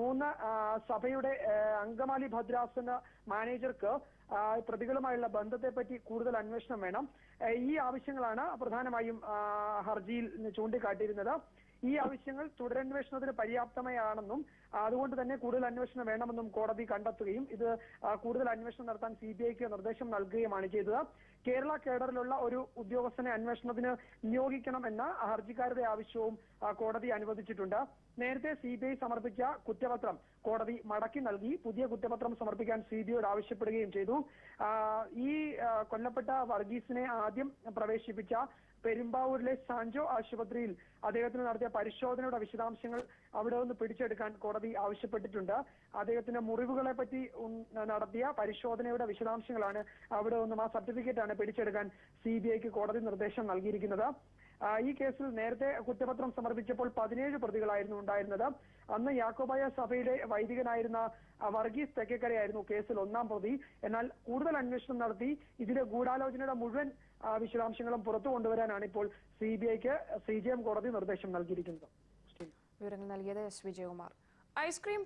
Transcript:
മൂന്ന് സഭയുടെ അങ്കമാലി ഭദ്രാസന മാനേജർക്ക് പ്രതികളുമായുള്ള ബന്ധത്തെപ്പറ്റി കൂടുതൽ അന്വേഷണം വേണം. ഈ ആവശ്യങ്ങളാണ് പ്രധാനമായും ഹർജിയിൽ ചൂണ്ടിക്കാട്ടിയിരുന്നത്. ഈ ആവശ്യങ്ങൾ തുടരന്വേഷണത്തിന് പര്യാപ്തമായാണെന്നും അതുകൊണ്ട് തന്നെ കൂടുതൽ അന്വേഷണം വേണമെന്നും കോടതി കണ്ടെത്തുകയും ഇത് കൂടുതൽ അന്വേഷണം നടത്താൻ CBIക്ക് നിർദ്ദേശം നൽകുകയുമാണ് ചെയ്തത്. കേരള കേഡറിലുള്ള ഒരു ഉദ്യോഗസ്ഥനെ അന്വേഷണത്തിന് നിയോഗിക്കണമെന്ന ഹർജിക്കാരുടെ ആവശ്യവും കോടതി അനുവദിച്ചിട്ടുണ്ട്. നേരത്തെ CBI സമർപ്പിച്ച കുറ്റപത്രം കോടതി മടക്കി നൽകി പുതിയ കുറ്റപത്രം സമർപ്പിക്കാൻ CBIയോട് ആവശ്യപ്പെടുകയും ചെയ്തു. ഈ കൊല്ലപ്പെട്ട വർഗീസിനെ ആദ്യം പ്രവേശിപ്പിച്ച പെരുമ്പാവൂരിലെ സാൻജോ ആശുപത്രിയിൽ അദ്ദേഹത്തിന് നടത്തിയ പരിശോധനയുടെ വിശദാംശങ്ങൾ അവിടെ നിന്ന് പിടിച്ചെടുക്കാൻ കോടതി ആവശ്യപ്പെട്ടിട്ടുണ്ട്. അദ്ദേഹത്തിന്റെ മുറിവുകളെ പറ്റി നടത്തിയ പരിശോധനയുടെ വിശദാംശങ്ങളാണ് അവിടെ നിന്നും ആ സർട്ടിഫിക്കറ്റാണ് പിടിച്ചെടുക്കാൻ CBIക്ക് കോടതി നിർദ്ദേശം നൽകിയിരിക്കുന്നത്. ഈ കേസിൽ നേരത്തെ കുറ്റപത്രം സമർപ്പിച്ചപ്പോൾ 17 പ്രതികളായിരുന്നു ഉണ്ടായിരുന്നത്. അന്ന് യാക്കോബായ സഭയിലെ വൈദികനായിരുന്ന വർഗീസ് തെക്കേക്കരയായിരുന്നു കേസിൽ ഒന്നാം പ്രതി. എന്നാൽ കൂടുതൽ അന്വേഷണം നടത്തി ഇതിലെ ഗൂഢാലോചനയുടെ മുഴുവൻ വിശദാംശങ്ങളും പുറത്തു കൊണ്ടുവരാനാണ് ഇപ്പോൾ CBIക്ക് CJM കോടതി നിർദ്ദേശം നൽകിയിരിക്കുന്നത്. വിവരങ്ങൾ നൽകിയത് S. വിജയകുമാർ. ഐസ്ക്രീം